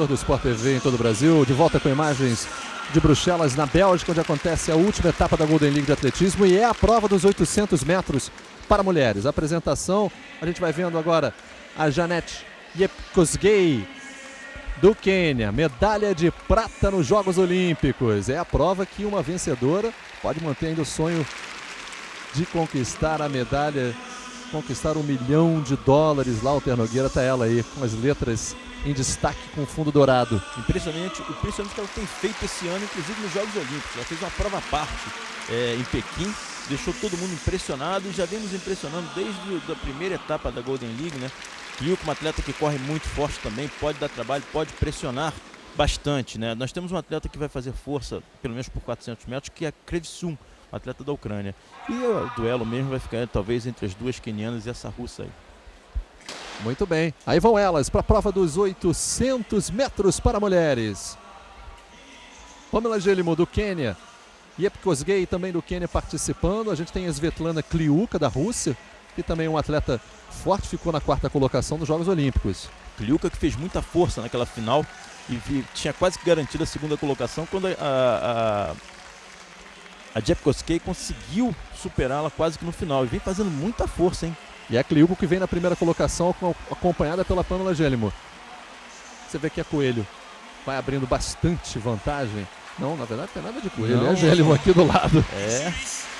comentador do Sport TV em todo o Brasil, de volta com imagens de Bruxelas, na Bélgica, onde acontece a última etapa da Golden League de atletismo e é a prova dos 800 metros para mulheres. A apresentação, a gente vai vendo agora a Janette Jepkosgei, do Quênia, medalha de prata nos Jogos Olímpicos. É a prova que uma vencedora pode manter ainda o sonho de conquistar a medalha, conquistar $1 milhão. Lauter Nogueira, tá ela aí com as letras em destaque com fundo dourado. Impressionante o que ela tem feito esse ano, inclusive nos Jogos Olímpicos. Ela fez uma prova à parte em Pequim, deixou todo mundo impressionado e já vemos impressionando desde a primeira etapa da Golden League, né? Kliuk, uma atleta que corre muito forte também, pode dar trabalho, pode pressionar bastante, né? Nós temos um atleta que vai fazer força, pelo menos por 400 metros, que é a Krevsum, atleta da Ucrânia. E o duelo mesmo vai ficar talvez entre as duas quenianas e essa russa aí. Muito bem, aí vão elas para a prova dos 800 metros para mulheres. Pamela Gelimo, do Quênia, Jepkosgei também do Quênia participando. A gente tem a Svetlana Kliuka, da Rússia, que também é um atleta forte, ficou na 4ª colocação nos Jogos Olímpicos. Kliuka que fez muita força naquela final e tinha quase que garantido a 2ª colocação quando a Jepkosgei conseguiu superá-la quase que no final. E vem fazendo muita força, hein? E é a Kliuka que vem na primeira colocação, acompanhada pela Pamela Gelimo. Você vê que a Coelho vai abrindo bastante vantagem. Não, na verdade não tem nada de Coelho, não, é a Gelimo aqui do lado. É,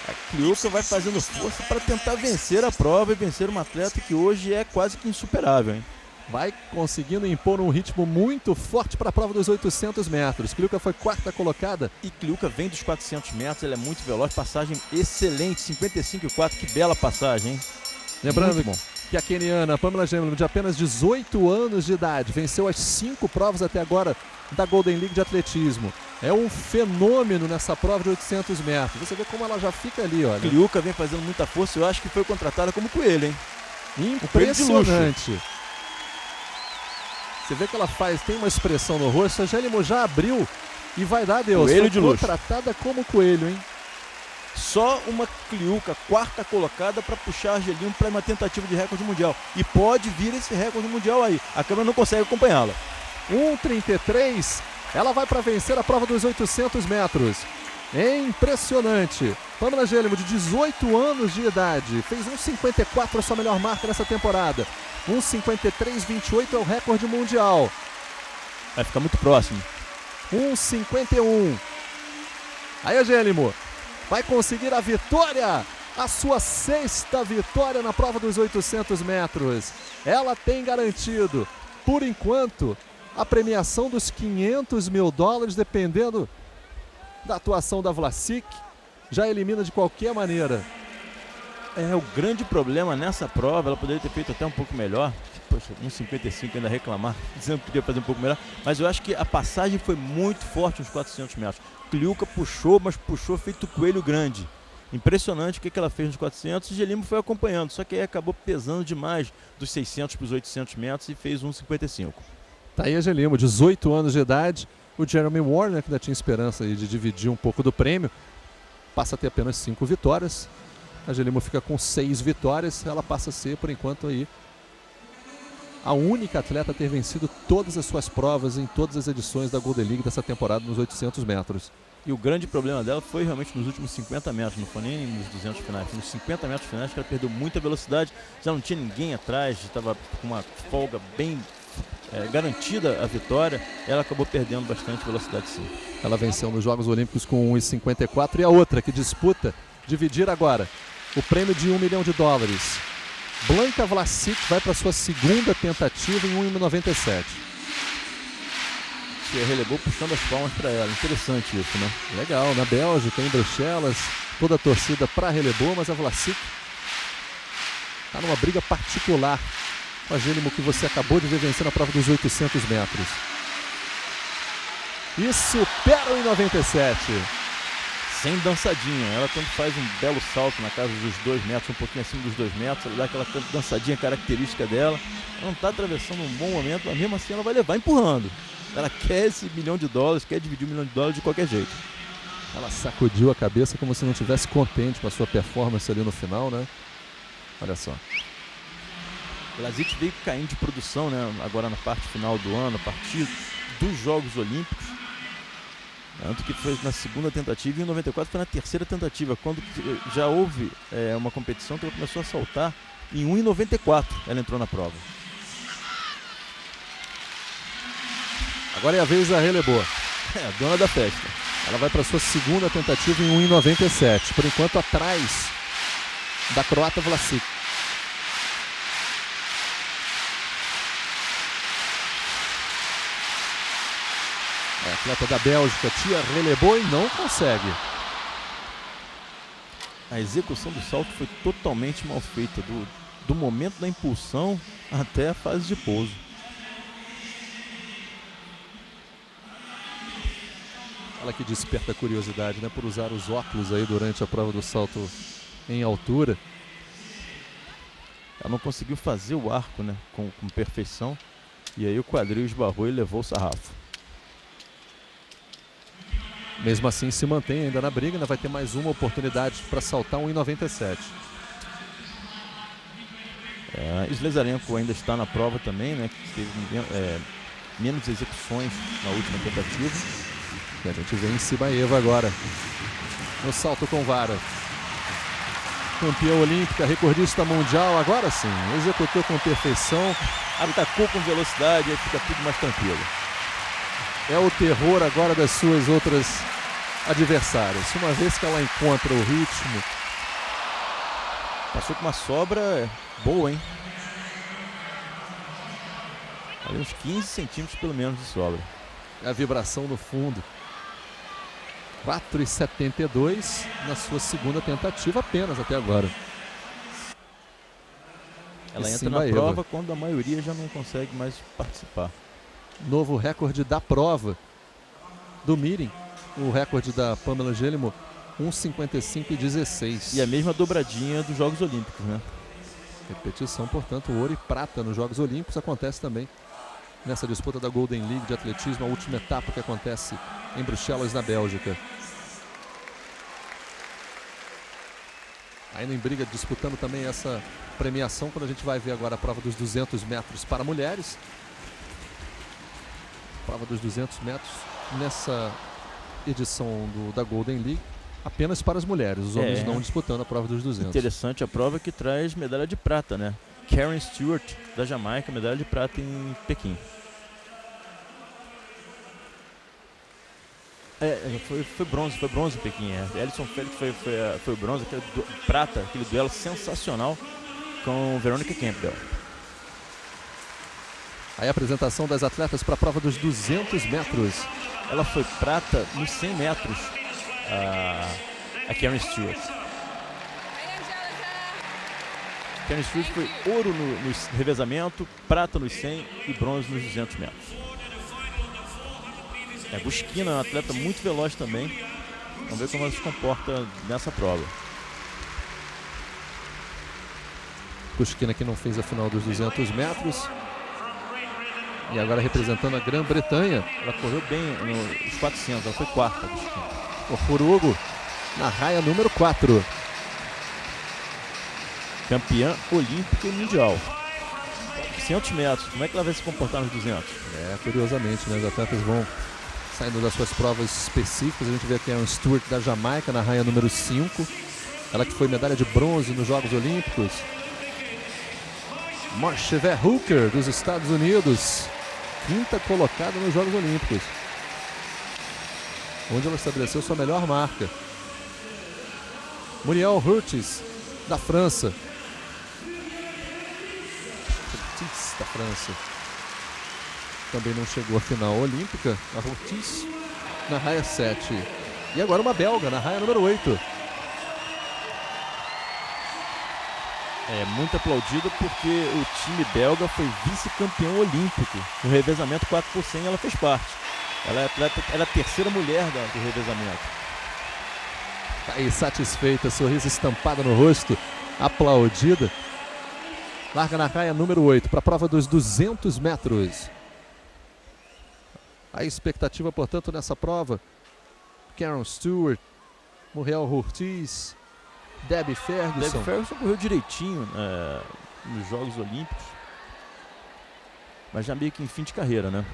a Kliuka vai fazendo força para tentar vencer a prova e vencer uma atleta que hoje é quase que insuperável, hein? Vai conseguindo impor um ritmo muito forte para a prova dos 800 metros. Kliuka foi 4ª colocada. E Kliuka vem dos 400 metros, ela é muito veloz, passagem excelente, 55,4, que bela passagem, hein? Lembrando que a queniana Pamela Gelimo, de apenas 18 anos de idade, venceu as 5 provas até agora da Golden League de atletismo. É um fenômeno nessa prova de 800 metros. Você vê como ela já fica ali, olha. Kliuka vem fazendo muita força, eu acho que foi contratada como coelho, hein? Impressionante. Você vê que ela tem uma expressão no rosto. A Gelimo já abriu e vai dar adeus. Coelho de luxo. Contratada como coelho, hein? Só uma Kliuka, 4ª colocada, para puxar a Gelimo para uma tentativa de recorde mundial. E pode vir esse recorde mundial aí. A câmera não consegue acompanhá-la. 1:33. Ela vai para vencer a prova dos 800 metros. É impressionante. Pamela Gelimo, de 18 anos de idade, fez 1:54 a sua melhor marca nessa temporada. 1:53,28 é o recorde mundial. Vai ficar muito próximo. 1:51. Aí a Gelimo vai conseguir a vitória, a sua 6ª vitória na prova dos 800 metros. Ela tem garantido, por enquanto, a premiação dos $500 mil, dependendo da atuação da Vlasic, já elimina de qualquer maneira. É, o grande problema nessa prova, ela poderia ter feito até um pouco melhor. Poxa, 1:55 ainda reclamar, dizendo que podia fazer um pouco melhor. Mas eu acho que a passagem foi muito forte nos 400 metros. Kliuka puxou, mas puxou feito coelho grande. Impressionante o que ela fez nos 400 e Gelimo foi acompanhando. Só que aí acabou pesando demais dos 600 para os 800 metros e fez 1:55. Tá aí a Gelimo, 18 anos de idade. O Jeremy Warner, que ainda tinha esperança aí de dividir um pouco do prêmio, passa a ter apenas 5 vitórias. A Gelimo fica com 6 vitórias. Ela passa a ser, por enquanto, aí a única atleta a ter vencido todas as suas provas em todas as edições da Golden League dessa temporada nos 800 metros. E o grande problema dela foi realmente nos últimos 50 metros, não foi nem nos 200 finais, nos 50 metros finais que ela perdeu muita velocidade, já não tinha ninguém atrás, estava com uma folga bem garantida a vitória, ela acabou perdendo bastante velocidade, sim. Ela venceu nos Jogos Olímpicos com 1:54 e a outra que disputa dividir agora o prêmio de $1 milhão. Blanka Vlasic vai para sua 2ª tentativa em 1:97. E relevou puxando as palmas para ela. Interessante isso, né? Legal, na Bélgica, em Bruxelas, toda a torcida para relevou, mas a Vlasic está numa briga particular com a Gelimo, que você acabou de ver vencer na prova dos 800 metros. E supera o em 97. Sem dançadinha, ela tanto faz um belo salto na casa dos 2 metros, um pouquinho acima dos 2 metros, ela dá aquela dançadinha característica dela. Ela não está atravessando um bom momento, mas mesmo assim ela vai levar empurrando. Ela quer esse $1 milhão, quer dividir $1 milhão de qualquer jeito. Ela sacudiu a cabeça como se não estivesse contente com a sua performance ali no final, né? Olha só. Vlasic veio caindo de produção, né? Agora na parte final do ano, a partir dos Jogos Olímpicos. Tanto que foi na segunda tentativa e em 94 foi na terceira tentativa, quando já houve uma competição que ela começou a saltar em 1,94 ela entrou na prova. Agora é a vez da Releboa. A dona da festa. Ela vai para sua segunda tentativa em 1,97. Por enquanto atrás da croata Vlasic. A atleta da Bélgica, Tia Releboa, e não consegue. A execução do salto foi totalmente mal feita, do momento da impulsão até a fase de pouso. Ela que desperta a curiosidade, né, por usar os óculos aí durante a prova do salto em altura. Ela não conseguiu fazer o arco, né, com perfeição, e aí o quadril esbarrou e levou o sarrafo. Mesmo assim se mantém ainda na briga, ainda vai ter mais uma oportunidade para saltar 1,97. Slesarenko ainda está na prova também, né, que teve menos execuções na última tentativa. E a gente vê em Sibaeva agora, no salto com vara. Campeã olímpica, recordista mundial, agora sim, executou com perfeição. Atacou com velocidade, aí fica tudo mais tranquilo. É o terror agora das suas outras adversárias. Uma vez que ela encontra o ritmo. Passou com uma sobra boa, hein? Ali uns 15 centímetros pelo menos de sobra. A vibração no fundo. 4,72 na sua segunda tentativa apenas até agora. Ela entra na prova quando a maioria já não consegue mais participar. Novo recorde da prova do meeting. O recorde da Pamela Gelimo, 1,55,16. E a mesma dobradinha dos Jogos Olímpicos, né? Repetição, portanto, ouro e prata nos Jogos Olímpicos. Acontece também nessa disputa da Golden League de atletismo, a última etapa que acontece em Bruxelas, na Bélgica. Ainda em briga, disputando também essa premiação, quando a gente vai ver agora a prova dos 200 metros para mulheres. Prova dos 200 metros nessa edição da Golden League, apenas para as mulheres, os homens não disputando a prova dos 200. Interessante a prova que traz medalha de prata, né? Karen Stewart, da Jamaica, medalha de prata em Pequim. Foi bronze em Pequim. Alison Felix foi bronze, prata, aquele duelo sensacional com Veronica Campbell. Aí a apresentação das atletas para a prova dos 200 metros. Ela foi prata nos 100 metros, a Karen Stewart. Karen Stewart foi ouro no revezamento, prata nos 100 e bronze nos 200 metros. A Guskina é uma atleta muito veloz também. Vamos ver como ela se comporta nessa prova. Guskina que não fez a final dos 200 metros. E agora representando a Grã-Bretanha. Ela correu bem nos 400, ela foi quarta. O Furugo na raia número 4. Campeã olímpica e mundial. 400 metros, como é que ela vai se comportar nos 200? Curiosamente, né? Os atletas vão saindo das suas provas específicas. A gente vê aqui a Stewart da Jamaica na raia número 5. Ela que foi medalha de bronze nos Jogos Olímpicos. Marcia Verhooker dos Estados Unidos, quinta colocada nos Jogos Olímpicos, onde ela estabeleceu sua melhor marca. Muriel Hurtis da França. Hurtis da França também não chegou à final olímpica. A Hurtis na raia 7. E agora uma belga na raia número 8. Muito aplaudida porque o time belga foi vice-campeão olímpico. No revezamento 4x100 ela fez parte. Ela é a terceira mulher do revezamento. Tá aí satisfeita, sorriso estampado no rosto, aplaudida. Larga na raia número 8 para a prova dos 200 metros. A expectativa, portanto, nessa prova: Karen Stewart, Muriel Hurtis, Debbie Ferguson. Debbie Ferguson correu direitinho nos Jogos Olímpicos, mas já meio que em fim de carreira, né?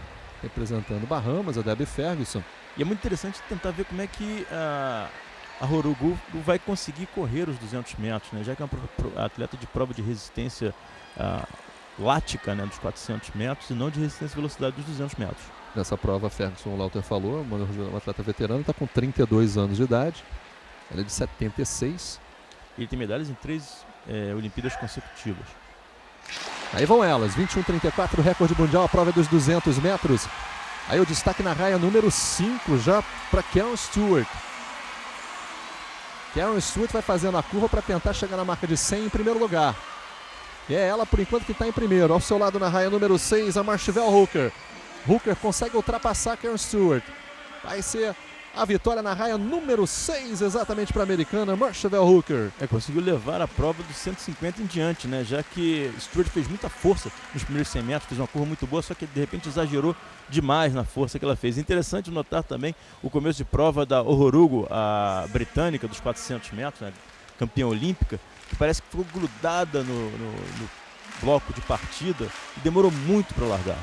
representando Bahamas, a Debbie Ferguson. E é muito interessante tentar ver como é que a Horugu vai conseguir correr os 200 metros, né? Já que é uma atleta de prova de resistência lática, né, dos 400 metros e não de resistência e velocidade dos 200 metros. Nessa prova, a Ferguson, o Lauter falou, uma atleta veterana, está com 32 anos de idade. Ela é de 76. E ele tem medalhas em 3 Olimpíadas consecutivas. Aí vão elas, 21,34, recorde mundial, a prova é dos 200 metros. Aí o destaque na raia número 5 já para Karen Stewart. Karen Stewart vai fazendo a curva para tentar chegar na marca de 100 em primeiro lugar. E é ela, por enquanto, que está em primeiro. Ao seu lado na raia número 6, a Marshall Hooker. Hooker consegue ultrapassar Karen Stewart. Vai ser a vitória na raia número 6, exatamente para a americana Marshall Hooker. Conseguiu levar a prova dos 150 em diante, né? Já que Stewart fez muita força nos primeiros 100 metros, fez uma curva muito boa, só que de repente exagerou demais na força que ela fez. Interessante notar também o começo de prova da Horugu, a britânica dos 400 metros, né? Campeã olímpica, que parece que ficou grudada no bloco de partida e demorou muito para largar.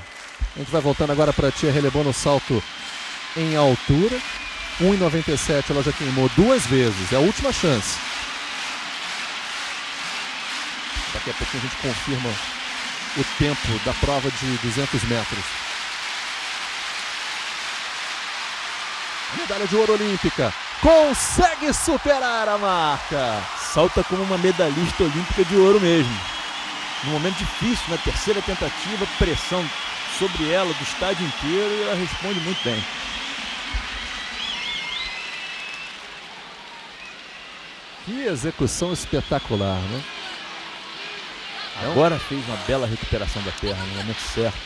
A gente vai voltando agora para a Tia Relebon no salto em altura. 1,97 ela já queimou 2 vezes, é a última chance. Daqui a pouquinho a gente confirma o tempo da prova de 200 metros. A medalha de ouro olímpica consegue superar a marca. Salta como uma medalhista olímpica de ouro mesmo. Num momento difícil, na terceira tentativa, pressão sobre ela do estádio inteiro e ela responde muito bem. Que execução espetacular, né? Agora fez uma bela recuperação da perna no momento certo.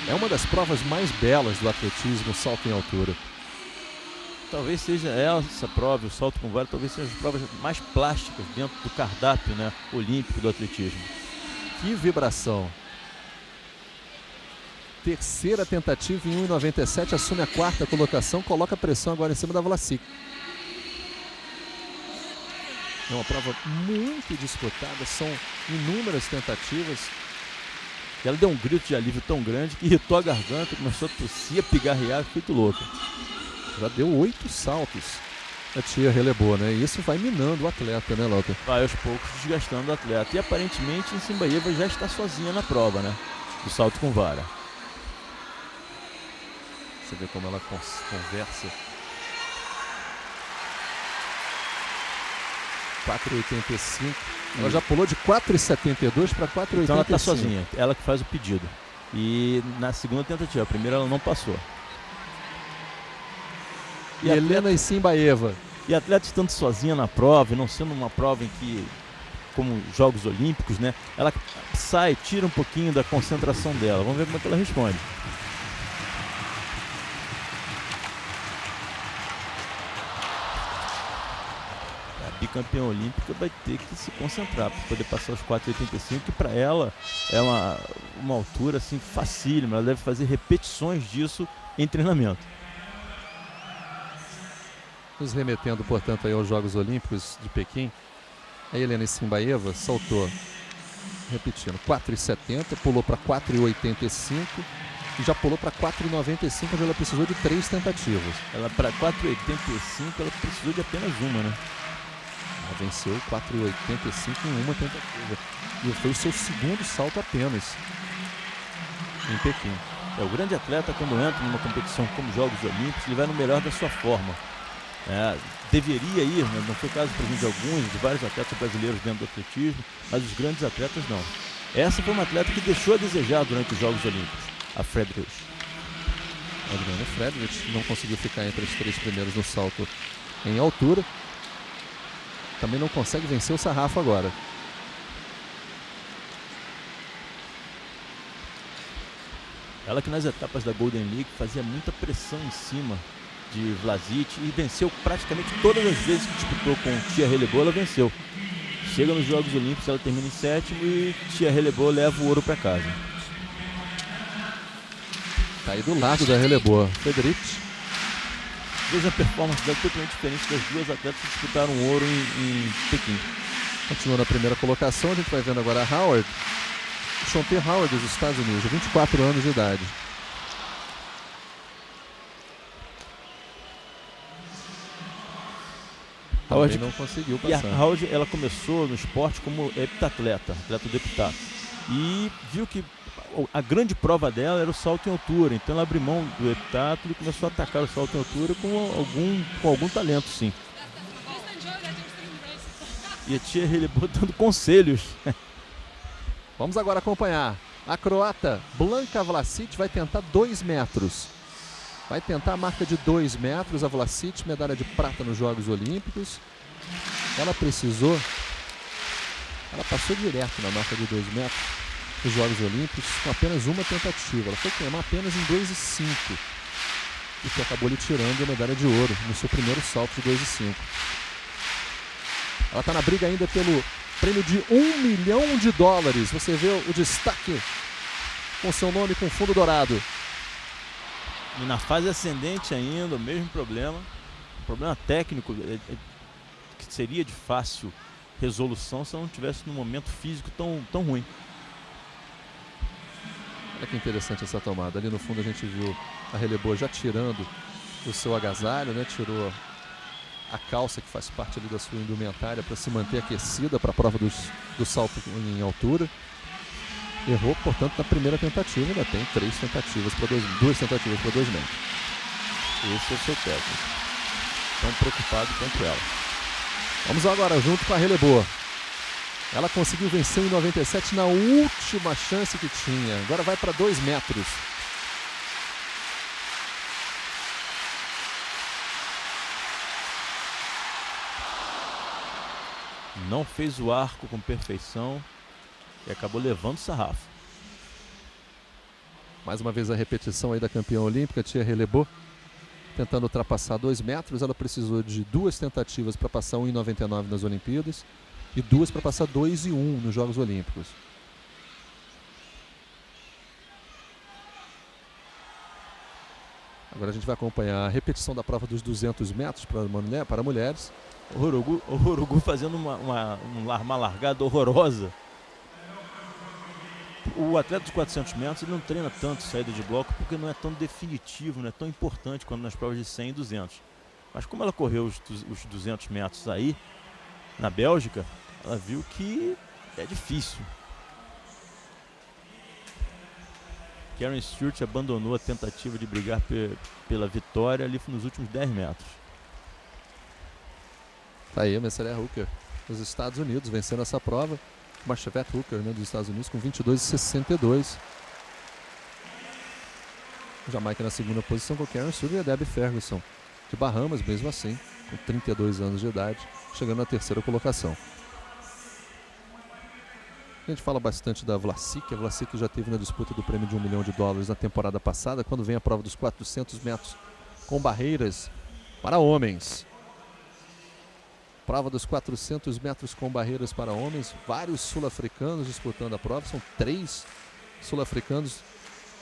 É uma das provas mais belas do atletismo, o salto em altura. Talvez seja essa prova, o salto com vara, talvez seja as provas mais plásticas dentro do cardápio, né, olímpico do atletismo. Que vibração. Terceira tentativa em 1,97, assume a 4ª colocação, coloca pressão agora em cima da Vlasic. É uma prova muito disputada, são inúmeras tentativas. E ela deu um grito de alívio tão grande que irritou a garganta, começou a tossir, a pigarrear, feito louca. Já deu 8 saltos a Tia Relebon, né? E isso vai minando o atleta, né, Lauter? Vai aos poucos desgastando o atleta. E aparentemente Nsimbayeva já está sozinha na prova, né? Do salto com vara. Você vê como ela conversa. 4,85. Ela já pulou de 4,72 para 4,85. Então ela está sozinha, ela que faz o pedido. E na segunda tentativa, a primeira ela não passou. E Helena Nsimbayeva. E a atleta estando sozinha na prova, e não sendo uma prova em que, como Jogos Olímpicos, né? Ela sai, tira um pouquinho da concentração dela. Vamos ver como é que ela responde. A bicampeã olímpica vai ter que se concentrar para poder passar os 4,85, que para ela é uma altura assim facílima. Ela deve fazer repetições disso em treinamento. Nos remetendo, portanto, aí aos Jogos Olímpicos de Pequim, a Helena Nsimbayeva saltou, repetindo, 4,70, pulou para 4,85 e já pulou para 4,95, onde ela precisou de 3 tentativas. Ela para 4,85 ela precisou de apenas uma, né? Ela venceu 4,85 em uma tentativa. E foi o seu segundo salto apenas em Pequim. O grande atleta, quando entra numa competição como Jogos Olímpicos, ele vai no melhor da sua forma. Deveria ir, né? Não foi o caso, por exemplo, de alguns, de vários atletas brasileiros dentro do atletismo, mas os grandes atletas não. Essa foi uma atleta que deixou a desejar durante os Jogos Olímpicos, a Frederich. A Adriana Frederich não conseguiu ficar entre os 3 primeiros no salto em altura. Também não consegue vencer o sarrafo agora. Ela que nas etapas da Golden League fazia muita pressão em cima de Vlasic e venceu praticamente todas as vezes que disputou com Tia Relebon, ela venceu. Chega nos Jogos Olímpicos, ela termina em 7º e Tia Relebon leva o ouro para casa. Tá aí do lado da Relebon, Frederich. Veja a performance dela totalmente diferente das duas atletas que disputaram o ouro em Pequim. Continua na primeira colocação, a gente vai vendo agora a Howard. Shonte Howard dos Estados Unidos, de 24 anos de idade. Também não conseguiu passar. E a Howard, ela começou no esporte como heptatleta, atleta do heptato. E viu que a grande prova dela era o salto em altura. Então ela abriu mão do heptato e começou a atacar o salto em altura com algum talento, sim. E a tia Helebô dando conselhos. Vamos agora acompanhar. A croata Blanka Vlasic vai tentar 2 metros. Vai tentar a marca de 2 metros. A Vlasic, medalha de prata nos Jogos Olímpicos. Ela passou direto na marca de 2 metros nos Jogos Olímpicos com apenas uma tentativa. Ela foi queimar apenas em 2,5. E que acabou lhe tirando a medalha de ouro no seu primeiro salto de 2,5. Ela está na briga ainda pelo prêmio de $1 milhão. Você vê o destaque com seu nome com fundo dourado. E na fase ascendente ainda, o mesmo problema. Um problema técnico que seria de fácil resolução se ela não tivesse num momento físico tão ruim. Olha que interessante essa tomada. Ali no fundo a gente viu a Helebô já tirando o seu agasalho, né? Tirou a calça que faz parte ali da sua indumentária para se manter aquecida para a prova do salto em altura. Errou, portanto, na primeira tentativa. Ainda tem 2 tentativas para 2 metros. Esse é o seu técnico. Tão preocupado quanto ela. Vamos agora junto com a Helebô. Ela conseguiu vencer em 97 na última chance que tinha. Agora vai para 2 metros. Não fez o arco com perfeição e acabou levando o sarrafo. Mais uma vez a repetição aí da campeã olímpica, tia Helebô, tentando ultrapassar 2 metros. Ela precisou de 2 tentativas para passar 1,99 nas Olimpíadas e 2 para passar 2,1 nos Jogos Olímpicos. Agora a gente vai acompanhar a repetição da prova dos 200 metros para mulheres. O Urugu fazendo uma largada horrorosa. O atleta dos 400 metros ele não treina tanto saída de bloco porque não é tão definitivo, não é tão importante quanto nas provas de 100 e 200. Mas como ela correu os 200 metros aí, na Bélgica, ela viu que é difícil. Karen Stewart abandonou a tentativa de brigar pela vitória ali nos últimos 10 metros. Tá aí a Messalea Hooker dos Estados Unidos vencendo essa prova. Marchevet Hooker, né, dos Estados Unidos com 22,62. Jamaica na segunda posição com Karen Stewart e a Debbie Ferguson de Bahamas, mesmo assim, com 32 anos de idade, chegando na terceira colocação. A gente fala bastante da Vlasic. A Vlasic já teve na disputa do prêmio de $1 milhão na temporada passada, quando vem a prova dos 400 metros com barreiras para homens. Prova dos 400 metros com barreiras para homens, vários sul-africanos disputando a prova, são 3 sul-africanos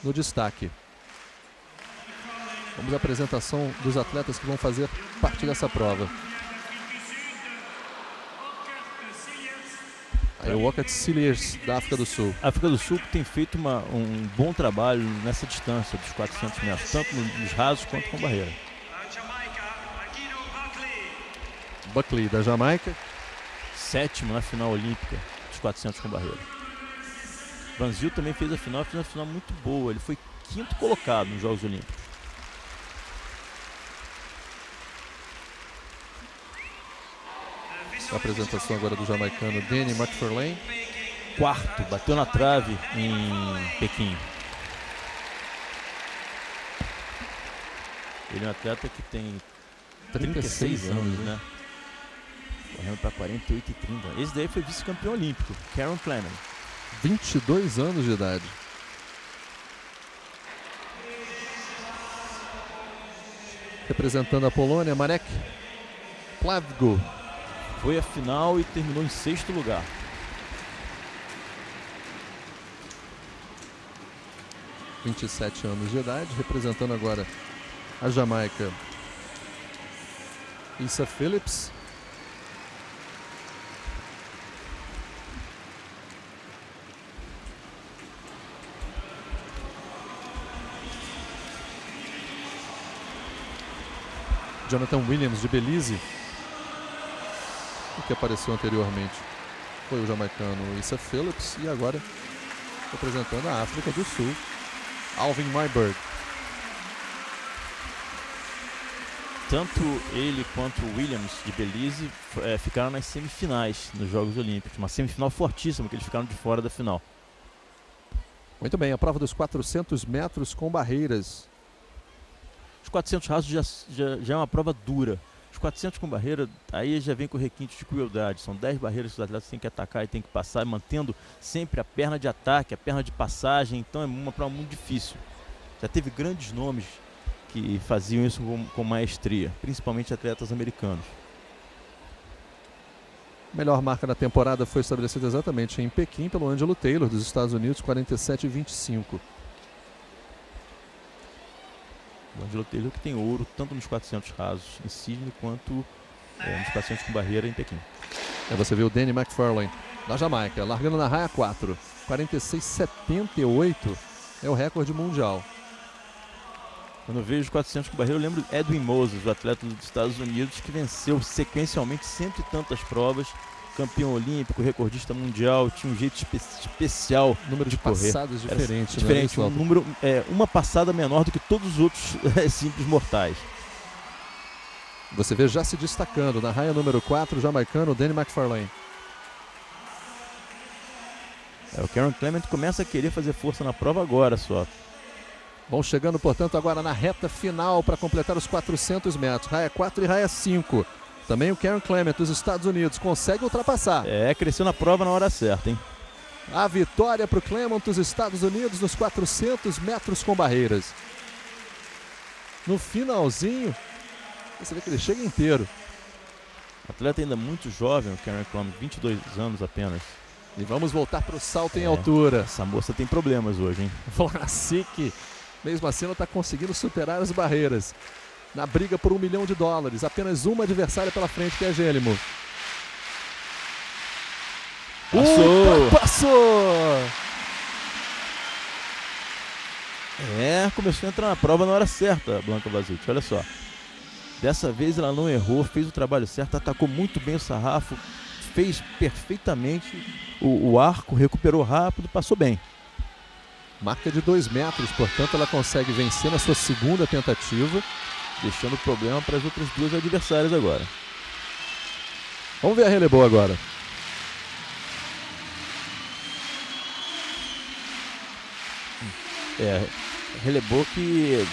no destaque. Vamos à apresentação dos atletas que vão fazer parte dessa prova. Aí o Walker Cilliers, da África do Sul. A África do Sul que tem feito um bom trabalho nessa distância dos 400 metros, tanto nos rasos quanto com barreira. Buckley, da Jamaica. 7º na final olímpica dos 400 com barreira. Brasil também fez uma final muito boa. Ele foi 5º colocado nos Jogos Olímpicos. A apresentação agora do jamaicano Danny McFarlane. 4º, bateu na trave em Pequim. Ele é um atleta que tem 36 anos, né? Correndo para 48 e 30. Esse daí foi vice-campeão olímpico, Karen Clement. 22 anos de idade. Representando a Polônia, Marek Plavgo. Foi a final e terminou em 6º lugar. Com 27 anos de idade, representando agora a Jamaica, Issa Phillips. Jonathan Williams, de Belize, o que apareceu anteriormente foi o jamaicano Issa Phillips, e agora representando a África do Sul, Alvin Myburgh. Tanto ele quanto o Williams, de Belize, ficaram nas semifinais nos Jogos Olímpicos. Uma semifinal fortíssima, que eles ficaram de fora da final. Muito bem, a prova dos 400 metros com barreiras. Os 400 rasos já é uma prova dura. Os 400 com barreira, aí já vem com requinte de crueldade. São 10 barreiras que os atletas têm que atacar e têm que passar, mantendo sempre a perna de ataque, a perna de passagem. Então é uma prova muito difícil. Já teve grandes nomes que faziam isso com maestria, principalmente atletas americanos. A melhor marca da temporada foi estabelecida exatamente em Pequim pelo Angelo Taylor, dos Estados Unidos, 47,25. O Angelo Taylor, que tem ouro tanto nos 400 rasos em Sydney quanto nos 400 com barreira em Pequim. Aí você vê o Danny McFarlane, da Jamaica, largando na raia 4. 46,78 é o recorde mundial. Quando eu vejo os 400 com barreira, eu lembro Edwin Moses, o atleta dos Estados Unidos, que venceu sequencialmente cento e tantas provas, campeão olímpico, recordista mundial, tinha um jeito especial Número de correr. passadas diferente, né? Diferente, uma passada menor do que todos os outros simples mortais. Você vê já se destacando na raia número 4, o jamaicano Danny McFarlane. O Karen Clement começa a querer fazer força na prova agora só. Vão chegando, portanto, agora na reta final para completar os 400 metros. Raia 4 e raia 5. Também o Karen Clement, dos Estados Unidos, consegue ultrapassar. Cresceu na prova na hora certa, hein? A vitória para o Clement, dos Estados Unidos, nos 400 metros com barreiras. No finalzinho, você vê que ele chega inteiro. Atleta ainda muito jovem, o Karen Clement, 22 anos apenas. E vamos voltar para o salto em altura. Essa moça tem problemas hoje, hein? Vlasic, mesmo assim, não está conseguindo superar as barreiras. Na briga por $1 milhão. Apenas uma adversária pela frente, que é a Gelimo. Passou! Passou! Começou a entrar na prova na hora certa, a Blanca Vlasic, olha só. Dessa vez ela não errou, fez o trabalho certo, atacou muito bem o sarrafo, fez perfeitamente o arco, recuperou rápido, passou bem. Marca de 2 metros, portanto ela consegue vencer na sua segunda tentativa, deixando o problema para as outras duas adversárias agora. Vamos ver a relevou agora. Relevou que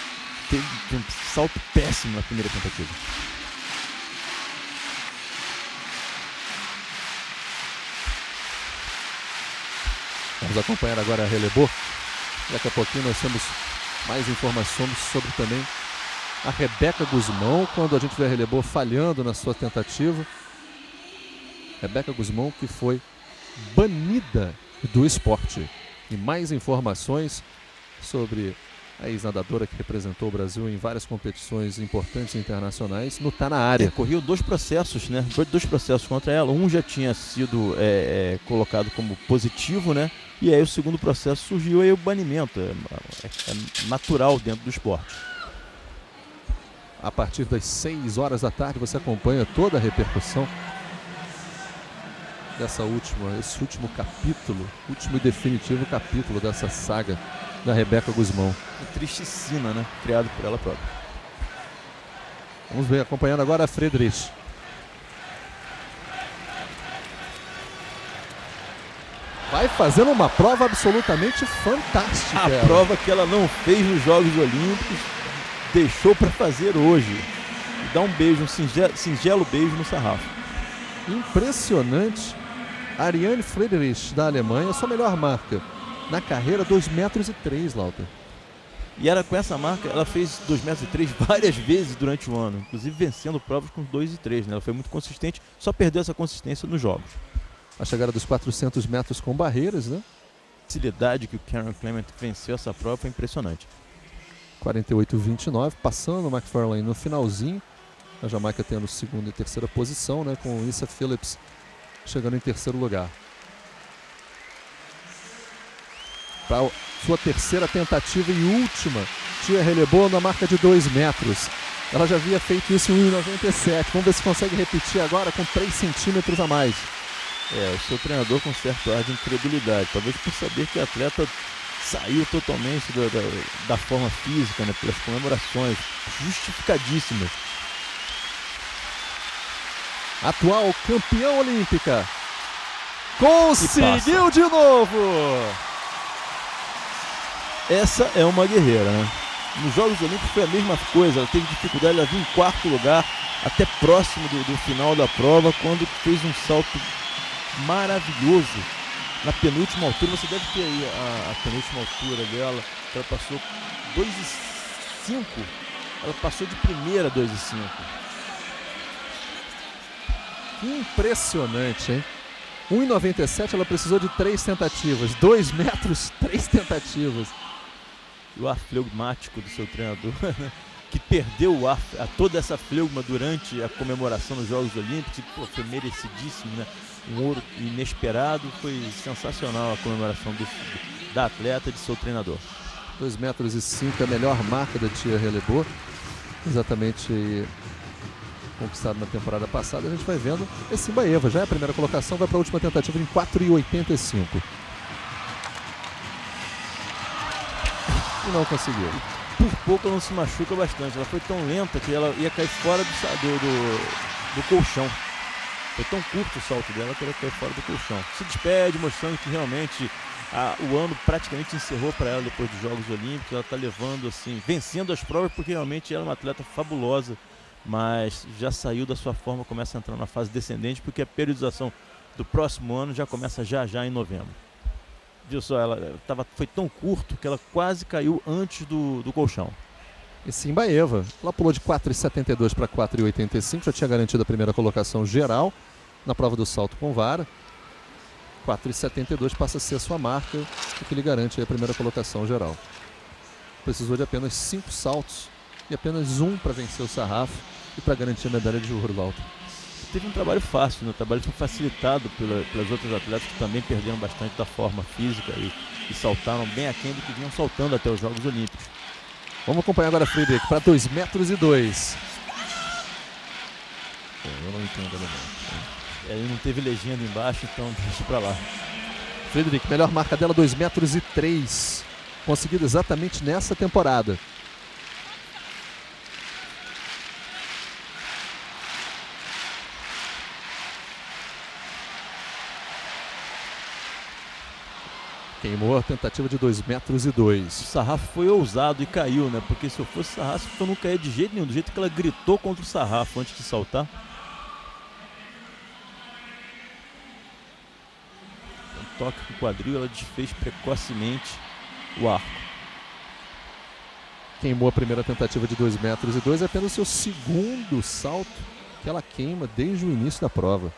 teve um salto péssimo na primeira tentativa. Vamos acompanhar agora a relevou. Daqui a pouquinho nós temos mais informações sobre também a Rebeca Guzmão, quando a gente vê a relevou falhando na sua tentativa. Rebeca Guzmão, que foi banida do esporte. E mais informações sobre a ex-nadadora que representou o Brasil em várias competições importantes internacionais no Tá Na Área. Correu 2 processos, né? 2 processos contra ela. Um já tinha sido colocado como positivo, né? E aí o segundo processo surgiu aí o banimento. É natural dentro do esporte. A partir das 6 horas da tarde você acompanha toda a repercussão esse último capítulo, último e definitivo capítulo dessa saga da Rebeca Guzmão. Que triste cena, né? Criado por ela própria. Vamos ver, acompanhando agora a Friedrich. Vai fazendo uma prova absolutamente fantástica. A prova que ela não fez nos Jogos Olímpicos, deixou para fazer hoje. E dá um beijo, um singelo beijo no sarrafo. Impressionante. Ariane Friedrich, da Alemanha, sua melhor marca na carreira, 2,3 metros, Lauter. E era com essa marca, ela fez 2,3 metros várias vezes durante o ano, inclusive vencendo provas com 2,3, né? Ela foi muito consistente, só perdeu essa consistência nos jogos. A chegada dos 400 metros com barreiras, né? A facilidade que o Karen Clement venceu essa prova foi impressionante. 48,29, passando o McFarlane no finalzinho. A Jamaica tendo segunda e terceira posição, né? Com o Issa Phillips chegando em terceiro lugar. Para sua terceira tentativa e última, Tia relevou na marca de 2 metros. Ela já havia feito isso em 1,97. Vamos ver se consegue repetir agora com 3 centímetros a mais. O seu treinador com certo ar de incredulidade, talvez por saber que a atleta saiu totalmente da forma física, né, pelas comemorações justificadíssimas. Atual campeã olímpica. Conseguiu de novo! Essa é uma guerreira, né? Nos Jogos Olímpicos foi a mesma coisa, ela teve dificuldade, ela vinha em 4º lugar, até próximo do final da prova, quando fez um salto maravilhoso na penúltima altura. Você deve ter aí a penúltima altura dela, ela passou 2,5, ela passou de primeira 2,5. Impressionante, hein? 1,97, ela precisou de 3 tentativas. 2 metros, 3 tentativas. E o ar flegmático do seu treinador, que perdeu o ar, toda essa flegma durante a comemoração dos Jogos Olímpicos, foi merecidíssimo, né? Um ouro inesperado, foi sensacional a comemoração da atleta e de seu treinador. 2,5 metros, a melhor marca da Tia Relebot, exatamente conquistado na temporada passada. A gente vai vendo esse Baeva, já é a primeira colocação, vai para a última tentativa em 4,85. E não conseguiu. Por pouco ela não se machuca bastante, ela foi tão lenta que ela ia cair fora do colchão. Foi tão curto o salto dela que ela caiu fora do colchão. Se despede, mostrando que realmente o ano praticamente encerrou para ela depois dos Jogos Olímpicos. Ela está levando, assim, vencendo as provas, porque realmente ela é uma atleta fabulosa, mas já saiu da sua forma, começa a entrar na fase descendente, porque a periodização do próximo ano já começa já em novembro. Viu só, foi tão curto que ela quase caiu antes do colchão. E sim, Baeva. Ela pulou de 4,72 para 4,85, já tinha garantido a primeira colocação geral na prova do salto com vara. 4,72 passa a ser a sua marca, o que lhe garante a primeira colocação geral. Precisou de apenas 5 saltos e apenas 1 para vencer o sarrafo e para garantir a medalha de ouro, Walter. Teve um trabalho fácil, né? O trabalho foi facilitado pelas outras atletas que também perderam bastante da forma física e saltaram bem aquém do que vinham saltando até os Jogos Olímpicos. Vamos acompanhar agora a Friedrich para 2,02 metros. Eu não entendo alemão. Ele não teve legenda embaixo, então deixa pra lá. Friedrich, melhor marca dela, 2,03 metros. Conseguido exatamente nessa temporada. Queimou a tentativa de 2,02 metros. O sarrafo foi ousado e caiu, né? Porque se eu fosse sarrafo, eu não caía de jeito nenhum. Do jeito que ela gritou contra o sarrafo antes de saltar. Um toque com o quadril, ela desfez precocemente o arco. Queimou a primeira tentativa de 2,02 metros. É apenas o seu segundo salto que ela queima desde o início da prova.